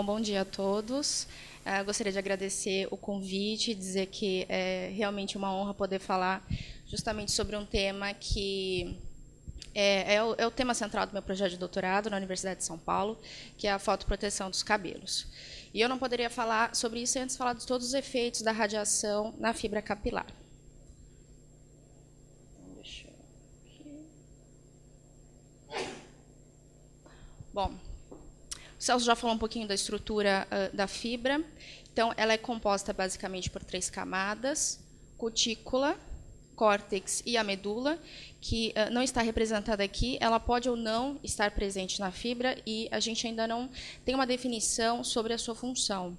Bom dia a todos. Gostaria de agradecer o convite, dizer que é realmente uma honra poder falar justamente sobre um tema que é o tema central do meu projeto de doutorado na Universidade de São Paulo, que é a fotoproteção dos cabelos. E eu não poderia falar sobre isso antes de falar de todos os efeitos da radiação na fibra capilar. Bom, o Celso já falou um pouquinho da estrutura da fibra. Então, ela é composta basicamente por 3 camadas: cutícula, córtex e a medula, que não está representada aqui. Ela pode ou não estar presente na fibra e a gente ainda não tem uma definição sobre a sua função.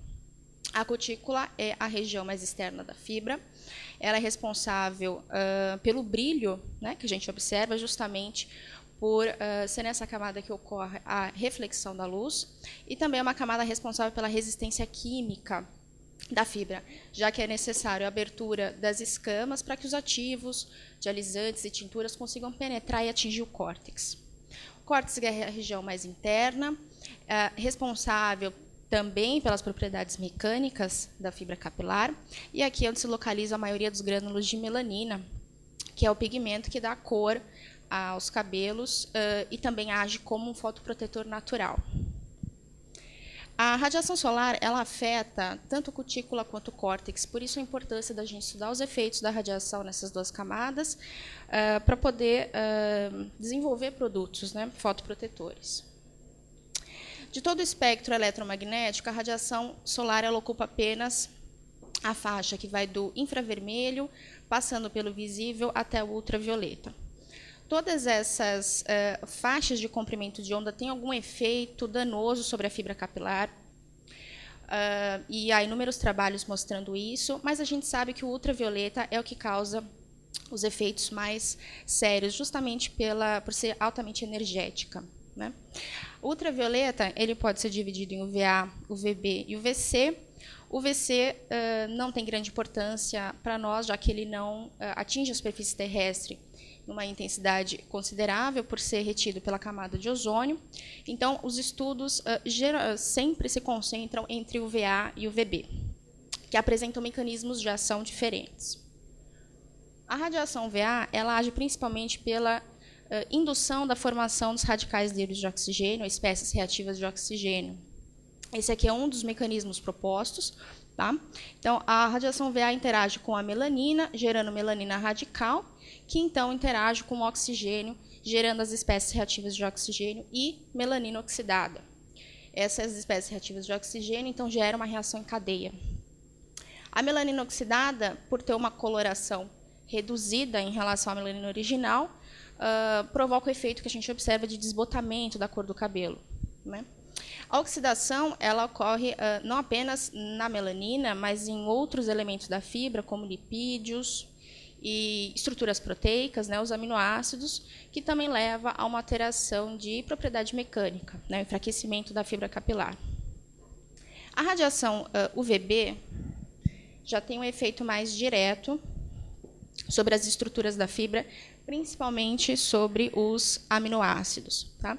A cutícula é a região mais externa da fibra. Ela é responsável pelo brilho, né, que a gente observa justamente por ser nessa camada que ocorre a reflexão da luz, e também é uma camada responsável pela resistência química da fibra, já que é necessário a abertura das escamas para que os ativos, dialisantes e tinturas consigam penetrar e atingir o córtex. O córtex é a região mais interna, responsável também pelas propriedades mecânicas da fibra capilar, e aqui é onde se localiza a maioria dos grânulos de melanina, que é o pigmento que dá cor aos cabelos e também age como um fotoprotetor natural. A radiação solar ela afeta tanto a cutícula quanto o córtex, por isso a importância da gente estudar os efeitos da radiação nessas 2 camadas para poder desenvolver produtos, né, fotoprotetores. De todo o espectro eletromagnético, a radiação solar ela ocupa apenas a faixa que vai do infravermelho, passando pelo visível até o ultravioleta. Todas essas faixas de comprimento de onda têm algum efeito danoso sobre a fibra capilar, e há inúmeros trabalhos mostrando isso, mas a gente sabe que o ultravioleta é o que causa os efeitos mais sérios, justamente por ser altamente energética, né? O ultravioleta ele pode ser dividido em UVA, UVB e UVC. O VC não tem grande importância para nós, já que ele não atinge a superfície terrestre numa intensidade considerável por ser retido pela camada de ozônio. Então, os estudos sempre se concentram entre o VA e o VB, que apresentam mecanismos de ação diferentes. A radiação VA ela age principalmente pela indução da formação dos radicais livres de oxigênio, espécies reativas de oxigênio. Esse aqui é um dos mecanismos propostos. Tá? Então, a radiação VA interage com a melanina, gerando melanina radical, que então interage com o oxigênio, gerando as espécies reativas de oxigênio e melanina oxidada. Essas espécies reativas de oxigênio, então, geram uma reação em cadeia. A melanina oxidada, por ter uma coloração reduzida em relação à melanina original, provoca o efeito que a gente observa de desbotamento da cor do cabelo, né? A oxidação ela ocorre não apenas na melanina, mas em outros elementos da fibra, como lipídios e estruturas proteicas, né, os aminoácidos, que também leva a uma alteração de propriedade mecânica, né, o enfraquecimento da fibra capilar. A radiação UVB já tem um efeito mais direto sobre as estruturas da fibra, principalmente sobre os aminoácidos, tá?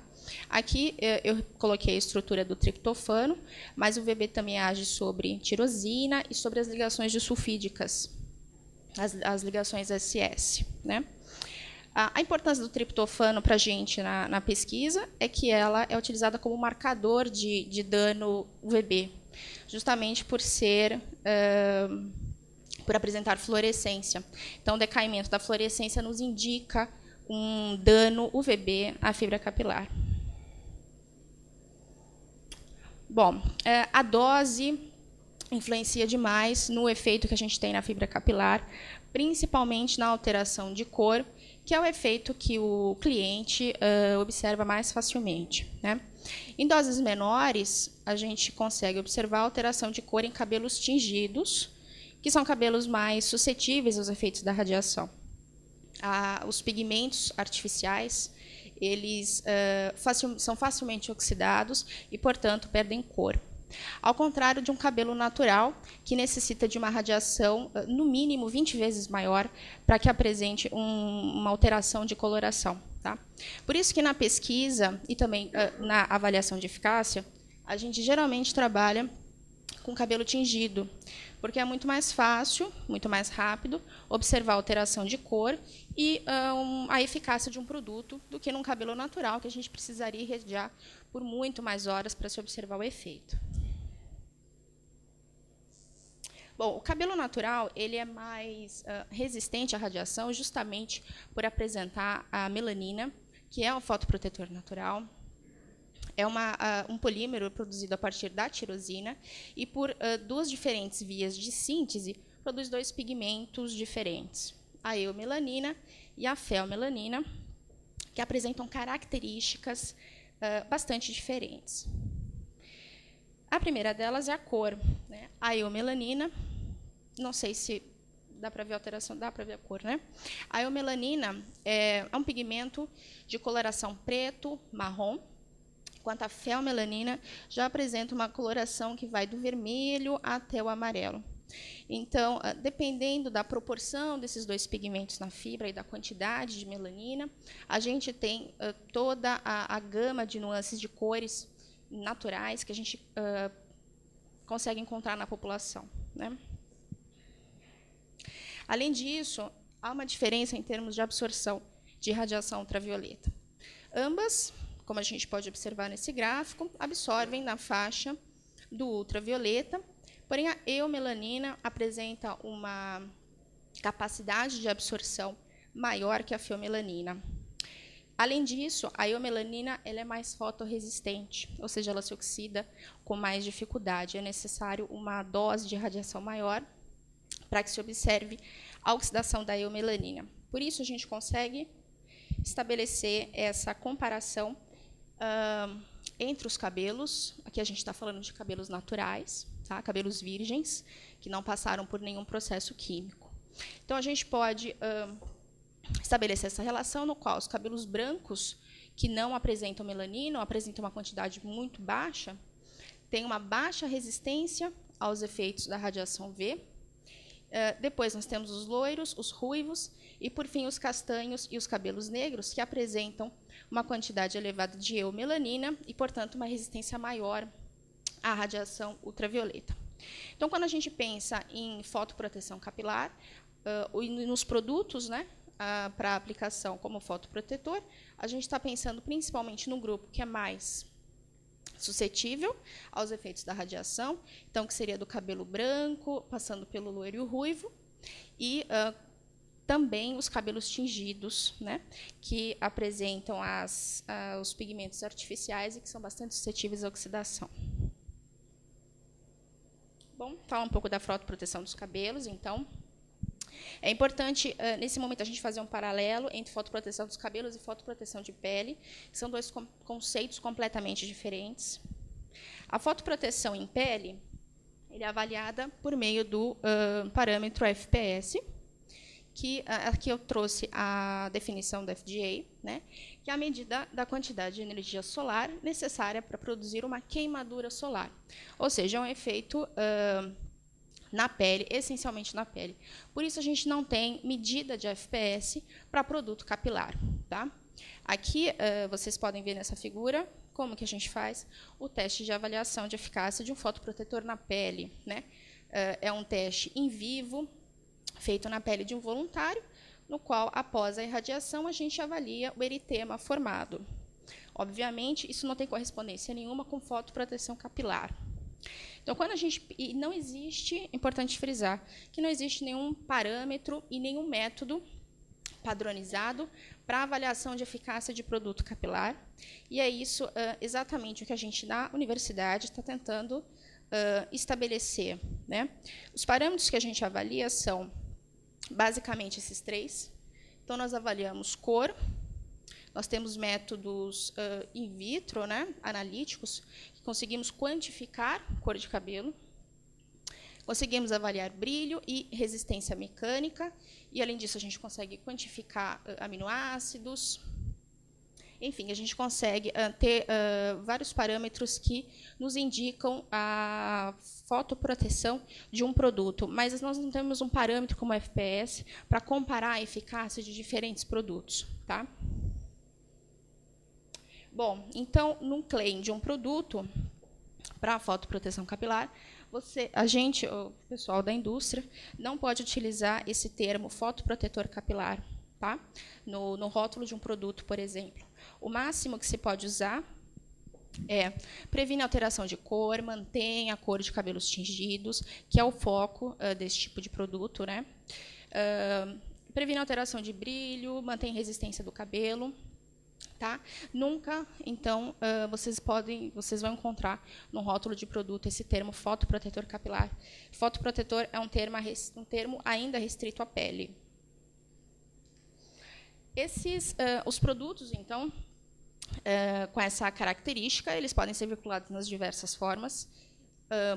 Aqui eu coloquei a estrutura do triptofano, mas o VB também age sobre tirosina e sobre as ligações disulfídicas, as ligações SS, né? A importância do triptofano para a gente na pesquisa é que ela é utilizada como marcador de dano UVB, justamente por apresentar fluorescência. Então, o decaimento da fluorescência nos indica um dano UVB à fibra capilar. Bom, a dose influencia demais no efeito que a gente tem na fibra capilar, principalmente na alteração de cor, que é o efeito que o cliente observa mais facilmente, né? Em doses menores, a gente consegue observar a alteração de cor em cabelos tingidos, que são cabelos mais suscetíveis aos efeitos da radiação. Os pigmentos artificiais eles são facilmente oxidados e, portanto, perdem cor. Ao contrário de um cabelo natural, que necessita de uma radiação, no mínimo, 20 vezes maior para que apresente uma alteração de coloração. Tá? Por isso que na pesquisa e também na avaliação de eficácia, a gente geralmente trabalha com cabelo tingido, porque é muito mais fácil, muito mais rápido, observar a alteração de cor e a eficácia de um produto do que num cabelo natural, que a gente precisaria irradiar por muito mais horas para se observar o efeito. Bom, o cabelo natural ele é mais resistente à radiação justamente por apresentar a melanina, que é um fotoprotetor natural. É um polímero produzido a partir da tirosina e, por duas diferentes vias de síntese, produz dois pigmentos diferentes, a eumelanina e a feomelanina, que apresentam características bastante diferentes. A primeira delas é a cor, né? A eumelanina, não sei se dá para ver a alteração, dá para ver a cor, né? A eumelanina é um pigmento de coloração preto, marrom, enquanto a feomelanina já apresenta uma coloração que vai do vermelho até o amarelo. Então, dependendo da proporção desses dois pigmentos na fibra e da quantidade de melanina, a gente tem toda a gama de nuances de cores naturais que a gente consegue encontrar na população, né? Além disso, há uma diferença em termos de absorção de radiação ultravioleta. Ambas, como a gente pode observar nesse gráfico, absorvem na faixa do ultravioleta, porém a eumelanina apresenta uma capacidade de absorção maior que a feomelanina. Além disso, a eumelanina ela é mais fotorresistente, ou seja, ela se oxida com mais dificuldade. É necessário uma dose de radiação maior para que se observe a oxidação da eumelanina. Por isso, a gente consegue estabelecer essa comparação entre os cabelos. Aqui a gente está falando de cabelos naturais, tá? Cabelos virgens, que não passaram por nenhum processo químico. Então, a gente pode estabelecer essa relação no qual os cabelos brancos, que não apresentam melanina, ou apresentam uma quantidade muito baixa, têm uma baixa resistência aos efeitos da radiação V. Depois nós temos os loiros, os ruivos e, por fim, os castanhos e os cabelos negros, que apresentam uma quantidade elevada de eumelanina e, portanto, uma resistência maior à radiação ultravioleta. Então, quando a gente pensa em fotoproteção capilar, nos produtos, né, para aplicação como fotoprotetor, a gente está pensando principalmente no grupo que é mais suscetível aos efeitos da radiação, então que seria do cabelo branco, passando pelo loiro e o ruivo, e também os cabelos tingidos, né, que apresentam os pigmentos artificiais e que são bastante suscetíveis à oxidação. Bom, falar um pouco da fotoproteção dos cabelos, então. É importante, nesse momento, a gente fazer um paralelo entre fotoproteção dos cabelos e fotoproteção de pele, que são dois conceitos completamente diferentes. A fotoproteção em pele é avaliada por meio do parâmetro FPS, que aqui eu trouxe a definição da FDA, né, que é a medida da quantidade de energia solar necessária para produzir uma queimadura solar. Ou seja, é um efeito na pele, essencialmente na pele. Por isso, a gente não tem medida de FPS para produto capilar. Tá? Aqui, vocês podem ver nessa figura como que a gente faz o teste de avaliação de eficácia de um fotoprotetor na pele. Né? É um teste em vivo, feito na pele de um voluntário, no qual, após a irradiação, a gente avalia o eritema formado. Obviamente, isso não tem correspondência nenhuma com fotoproteção capilar. Então, quando a gente... E não existe, importante frisar, que não existe nenhum parâmetro e nenhum método padronizado para avaliação de eficácia de produto capilar. E é isso exatamente o que a gente, na universidade, está tentando estabelecer. Né? Os parâmetros que a gente avalia são, basicamente, esses três. Então, nós avaliamos cor. Nós temos métodos in vitro, né, analíticos, que conseguimos quantificar cor de cabelo, conseguimos avaliar brilho e resistência mecânica, e, além disso, a gente consegue quantificar aminoácidos. Enfim, a gente consegue ter vários parâmetros que nos indicam a fotoproteção de um produto, mas nós não temos um parâmetro como FPS para comparar a eficácia de diferentes produtos. Tá? Bom, então, num claim de um produto, para a fotoproteção capilar, o pessoal da indústria, não pode utilizar esse termo fotoprotetor capilar, tá? No rótulo de um produto, por exemplo. O máximo que se pode usar é previne alteração de cor, mantém a cor de cabelos tingidos, que é o foco desse tipo de produto, né? Previne alteração de brilho, mantém resistência do cabelo. Tá? Nunca, então, vocês vão encontrar no rótulo de produto esse termo fotoprotetor capilar. Fotoprotetor é um termo ainda restrito à pele. Os produtos, então, com essa característica, eles podem ser vinculados nas diversas formas.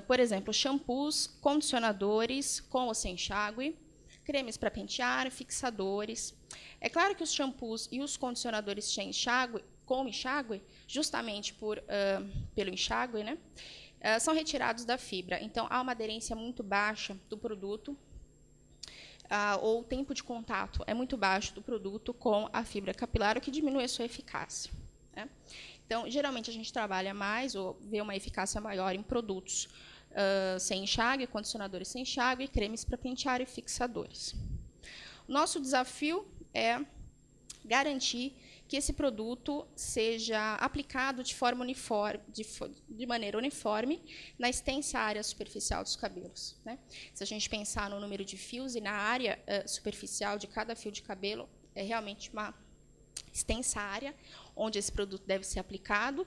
Por exemplo, shampoos, condicionadores com ou sem enxágue, cremes para pentear, fixadores. É claro que os shampoos e os condicionadores sem enxágue, com enxágue, justamente pelo enxágue, né, são retirados da fibra. Então, há uma aderência muito baixa do produto, ou o tempo de contato é muito baixo do produto com a fibra capilar, o que diminui a sua eficácia, né? Então, geralmente, a gente trabalha mais ou vê uma eficácia maior em produtos sem enxágue, condicionadores sem enxágue, cremes para pentear e fixadores. Nosso desafio é garantir que esse produto seja aplicado de forma uniforme, de maneira uniforme na extensa área superficial dos cabelos, né? Se a gente pensar no número de fios e na área superficial de cada fio de cabelo, é realmente uma extensa área onde esse produto deve ser aplicado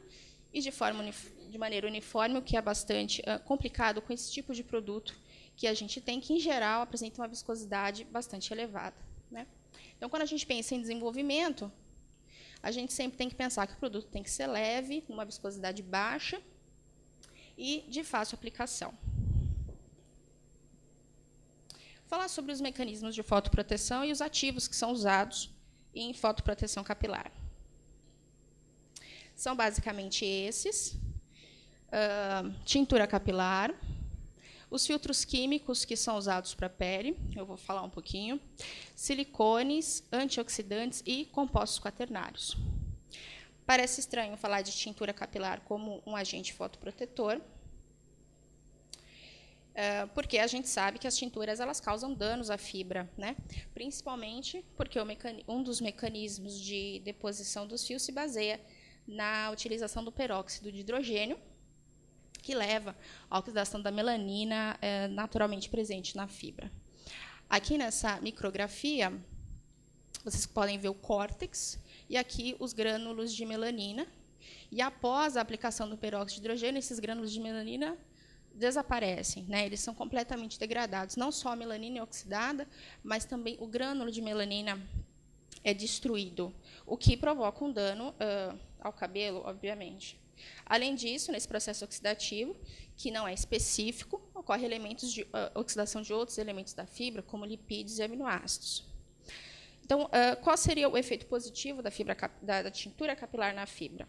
e de maneira uniforme, o que é bastante complicado com esse tipo de produto que a gente tem, que, em geral, apresenta uma viscosidade bastante elevada, né? Então, quando a gente pensa em desenvolvimento, a gente sempre tem que pensar que o produto tem que ser leve, numa viscosidade baixa e de fácil aplicação. Falar sobre os mecanismos de fotoproteção e os ativos que são usados em fotoproteção capilar. São basicamente esses: tintura capilar, os filtros químicos que são usados para a pele, eu vou falar um pouquinho, silicones, antioxidantes e compostos quaternários. Parece estranho falar de tintura capilar como um agente fotoprotetor, porque a gente sabe que as tinturas elas causam danos à fibra, né? Principalmente porque um dos mecanismos de deposição dos fios se baseia na utilização do peróxido de hidrogênio, que leva à oxidação da melanina naturalmente presente na fibra. Aqui nessa micrografia, vocês podem ver o córtex e aqui os grânulos de melanina. E após a aplicação do peróxido de hidrogênio, esses grânulos de melanina desaparecem, né? Eles são completamente degradados. Não só a melanina é oxidada, mas também o grânulo de melanina é destruído, o que provoca um dano ao cabelo, obviamente. Além disso, nesse processo oxidativo, que não é específico, ocorre elementos de oxidação de outros elementos da fibra, como lipídios e aminoácidos. Então, qual seria o efeito positivo da tintura capilar na fibra?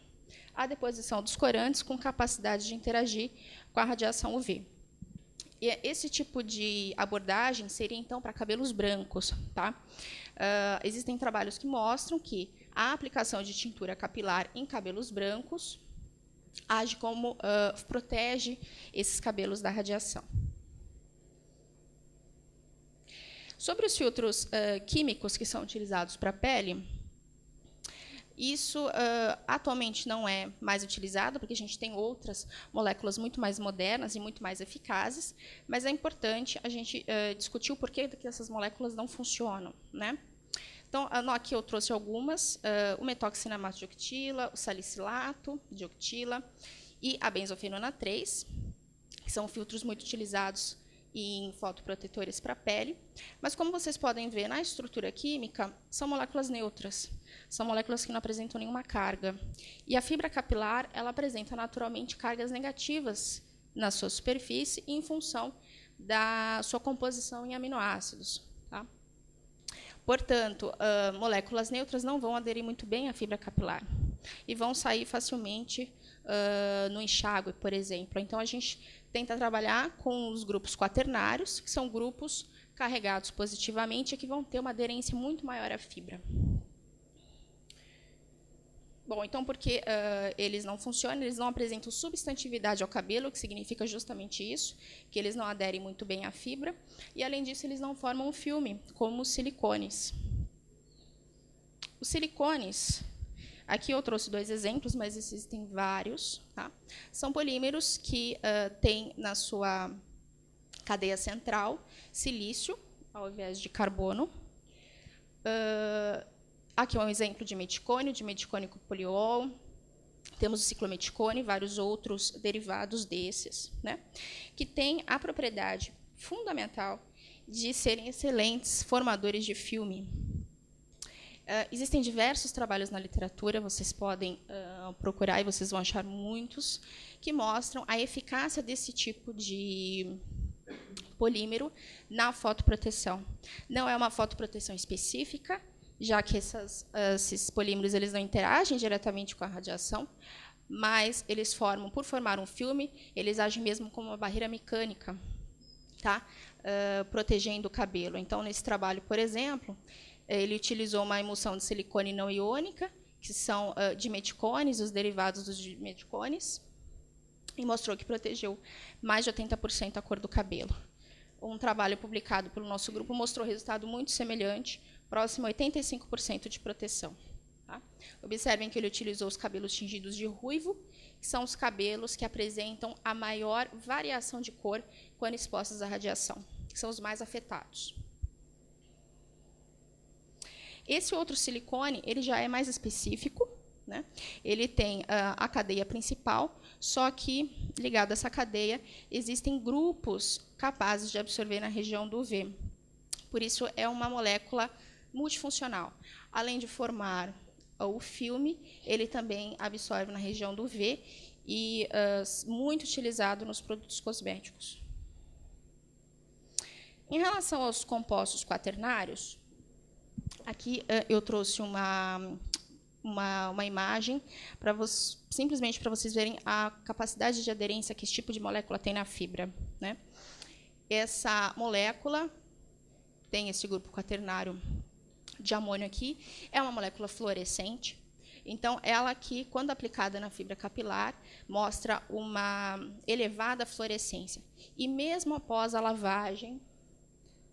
A deposição dos corantes com capacidade de interagir com a radiação UV. E esse tipo de abordagem seria, então, para cabelos brancos, tá? Existem trabalhos que mostram que a aplicação de tintura capilar em cabelos brancos age como protege esses cabelos da radiação. Sobre os filtros químicos que são utilizados para a pele, isso atualmente não é mais utilizado, porque a gente tem outras moléculas muito mais modernas e muito mais eficazes, mas é importante a gente discutir o porquê que essas moléculas não funcionam, né? Então, aqui eu trouxe algumas: o metoxinamato de octila, o salicilato de octila e a benzofenona 3, que são filtros muito utilizados em fotoprotetores para a pele. Mas, como vocês podem ver na estrutura química, são moléculas neutras, são moléculas que não apresentam nenhuma carga. E a fibra capilar ela apresenta naturalmente cargas negativas na sua superfície em função da sua composição em aminoácidos, tá? Portanto, moléculas neutras não vão aderir muito bem à fibra capilar e vão sair facilmente no enxágue, por exemplo. Então, a gente tenta trabalhar com os grupos quaternários, que são grupos carregados positivamente e que vão ter uma aderência muito maior à fibra. Bom, então, porque eles não funcionam, eles não apresentam substantividade ao cabelo, que significa justamente isso, que eles não aderem muito bem à fibra, e, além disso, eles não formam um filme, como os silicones. Os silicones, aqui eu trouxe 2 exemplos, mas existem vários, tá? São polímeros que têm na sua cadeia central silício, ao invés de carbono. Aqui é um exemplo de meticônio com poliol. Temos o ciclometicone e vários outros derivados desses, né, que têm a propriedade fundamental de serem excelentes formadores de filme. Existem diversos trabalhos na literatura, vocês podem procurar e vocês vão achar muitos, que mostram a eficácia desse tipo de polímero na fotoproteção. Não é uma fotoproteção específica, já que esses polímeros eles não interagem diretamente com a radiação, mas eles formam, por formar um filme, eles agem mesmo como uma barreira mecânica, tá? Protegendo o cabelo. Então, nesse trabalho, por exemplo, ele utilizou uma emulsão de silicone não iônica, que são dimeticones, os derivados dos dimeticones, e mostrou que protegeu mais de 80% a cor do cabelo. Um trabalho publicado pelo nosso grupo mostrou resultado muito semelhante, próximo a 85% de proteção. Tá? Observem que ele utilizou os cabelos tingidos de ruivo, que são os cabelos que apresentam a maior variação de cor quando expostos à radiação, que são os mais afetados. Esse outro silicone ele já é mais específico, né? Ele tem a cadeia principal, só que, ligado a essa cadeia, existem grupos capazes de absorver na região do UV. Por isso, é uma molécula multifuncional. Além de formar o filme, ele também absorve na região do UV e muito utilizado nos produtos cosméticos. Em relação aos compostos quaternários, aqui eu trouxe uma imagem simplesmente para vocês verem a capacidade de aderência que esse tipo de molécula tem na fibra, né? Essa molécula tem esse grupo quaternário de amônio aqui, é uma molécula fluorescente. Então, ela aqui, quando aplicada na fibra capilar, mostra uma elevada fluorescência. E mesmo após a lavagem,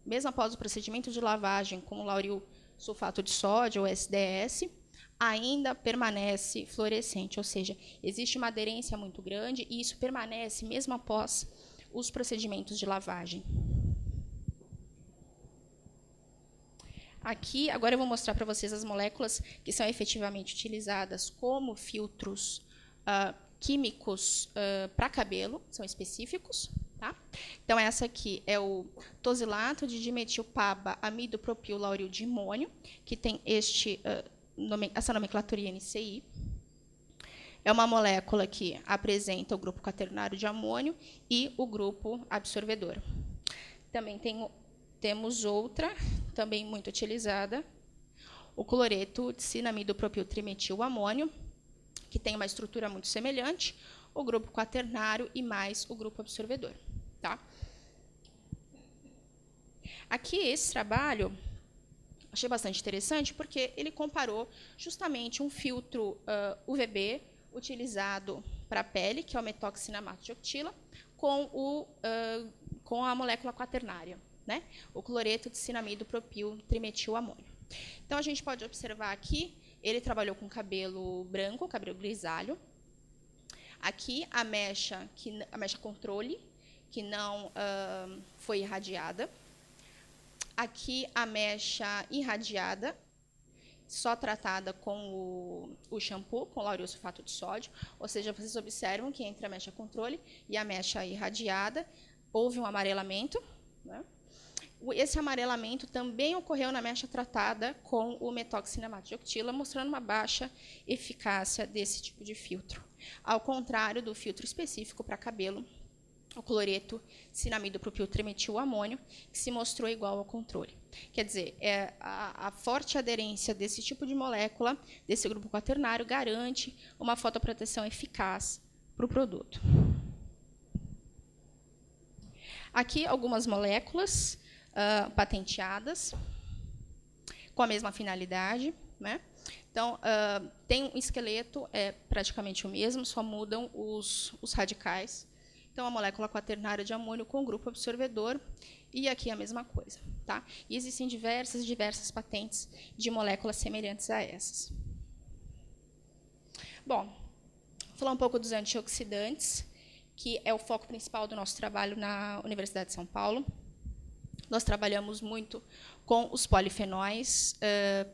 mesmo após o procedimento de lavagem com o lauril sulfato de sódio, ou SDS, ainda permanece fluorescente, ou seja, existe uma aderência muito grande e isso permanece mesmo após os procedimentos de lavagem. Aqui, agora eu vou mostrar para vocês as moléculas que são efetivamente utilizadas como filtros químicos para cabelo, são específicos. Tá? Então, essa aqui é o tosilato de dimetilpaba amido-propil lauril de imônio, que tem essa nomenclatura NCI. É uma molécula que apresenta o grupo quaternário de amônio e o grupo absorvedor. Também temos outra, também muito utilizada, o cloreto de cinamido-propil trimetilamônio, que tem uma estrutura muito semelhante, o grupo quaternário e mais o grupo absorvedor. Tá? Aqui, esse trabalho, achei bastante interessante, porque ele comparou justamente um filtro UVB utilizado para a pele, que é o metoxinamato de octila, com a molécula quaternária, né? O cloreto de cinamido propil trimetilamônio. Então, a gente pode observar aqui, ele trabalhou com cabelo branco, cabelo grisalho. Aqui, a mecha controle, que não foi irradiada. Aqui, a mecha irradiada, só tratada com o shampoo, com lauril sulfato de sódio. Ou seja, vocês observam que entre a mecha controle e a mecha irradiada houve um amarelamento, né? Esse amarelamento também ocorreu na mecha tratada com o metoxinamato de octila, mostrando uma baixa eficácia desse tipo de filtro. Ao contrário do filtro específico para cabelo, o cloreto cinamido propil trimetilamônio, que se mostrou igual ao controle. Quer dizer, a forte aderência desse tipo de molécula, desse grupo quaternário, garante uma fotoproteção eficaz para o produto. Aqui, algumas moléculas patenteadas, com a mesma finalidade, né? Então, tem um esqueleto, é praticamente o mesmo, só mudam os radicais. Então, a molécula quaternária de amônio com o grupo absorvedor, e aqui a mesma coisa. Tá? E existem diversas patentes de moléculas semelhantes a essas. Bom, vou falar um pouco dos antioxidantes, que é o foco principal do nosso trabalho na Universidade de São Paulo. Nós trabalhamos muito com os polifenóis,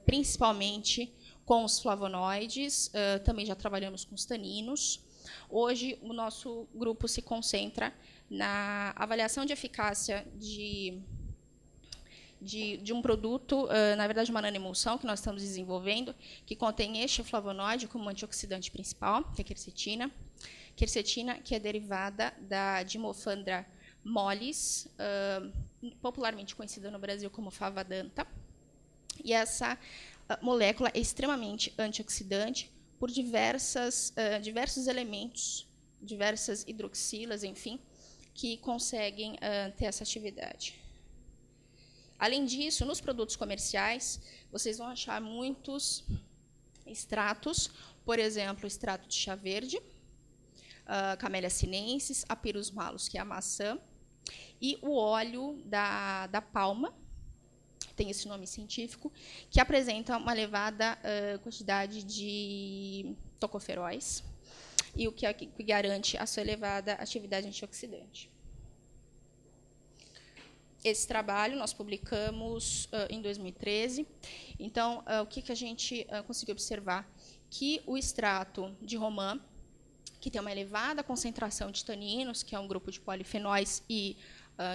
principalmente com os flavonoides, também já trabalhamos com os taninos. Hoje, o nosso grupo se concentra na avaliação de eficácia de um produto, na verdade, uma nanoemulsão que nós estamos desenvolvendo, que contém este flavonoide como antioxidante principal, que é a quercetina. Quercetina, que é derivada da Dimofandra mollis, popularmente conhecida no Brasil como favadanta. E essa molécula é extremamente antioxidante por diversos elementos, diversas hidroxilas, enfim, que conseguem ter essa atividade. Além disso, nos produtos comerciais, vocês vão achar muitos extratos, por exemplo, o extrato de chá verde, Camellia sinensis, Apirus malus, que é a maçã, e o óleo da palma, tem esse nome científico, que apresenta uma elevada quantidade de tocoferóis, e o que garante a sua elevada atividade antioxidante. Esse trabalho nós publicamos em 2013. Então, o que a gente conseguiu observar? Que o extrato de romã, que tem uma elevada concentração de taninos, que é um grupo de polifenóis e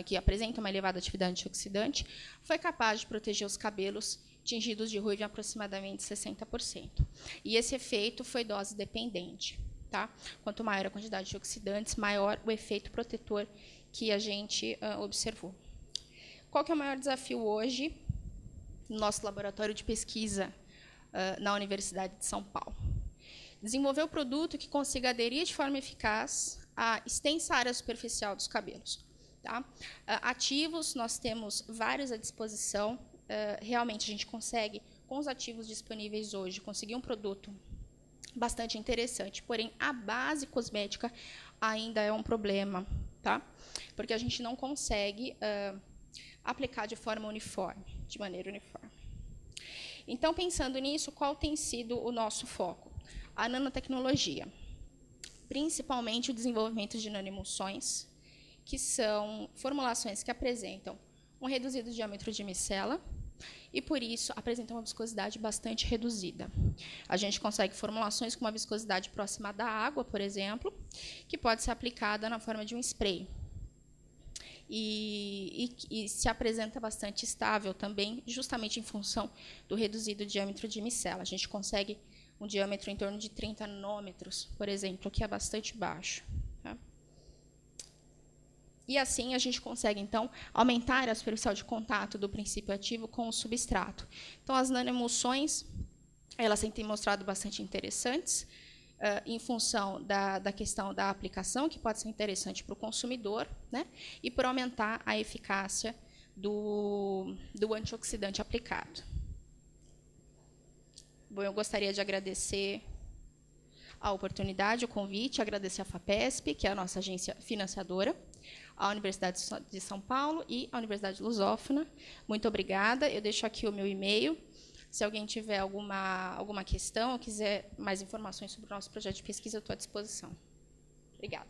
que apresenta uma elevada atividade antioxidante, foi capaz de proteger os cabelos tingidos de ruivo em aproximadamente 60%. E esse efeito foi dose dependente. Tá? Quanto maior a quantidade de oxidantes, maior o efeito protetor que a gente observou. Qual que é o maior desafio hoje no nosso laboratório de pesquisa na Universidade de São Paulo? Desenvolver um produto que consiga aderir de forma eficaz à extensa área superficial dos cabelos. Tá? Ativos, nós temos vários à disposição. Realmente, a gente consegue, com os ativos disponíveis hoje, conseguir um produto bastante interessante. Porém, a base cosmética ainda é um problema, tá? Porque a gente não consegue aplicar de forma uniforme, de maneira uniforme. Então, pensando nisso, qual tem sido o nosso foco? A nanotecnologia, principalmente o desenvolvimento de nanoemulsões, que são formulações que apresentam um reduzido diâmetro de micela e, por isso, apresentam uma viscosidade bastante reduzida. A gente consegue formulações com uma viscosidade próxima da água, por exemplo, que pode ser aplicada na forma de um spray. E se apresenta bastante estável também, justamente em função do reduzido diâmetro de micela. A gente consegue um diâmetro em torno de 30 nanômetros, por exemplo, que é bastante baixo. Tá? E assim a gente consegue, então, aumentar a superficial de contato do princípio ativo com o substrato. Então, as nanoemulsões, elas têm mostrado bastante interessantes, em função da questão da aplicação, que pode ser interessante para o consumidor, né? E por aumentar a eficácia do antioxidante aplicado. Bom, eu gostaria de agradecer a oportunidade, o convite, agradecer a FAPESP, que é a nossa agência financiadora, a Universidade de São Paulo e a Universidade Lusófona. Muito obrigada. Eu deixo aqui o meu e-mail. Se alguém tiver alguma questão ou quiser mais informações sobre o nosso projeto de pesquisa, eu estou à disposição. Obrigada.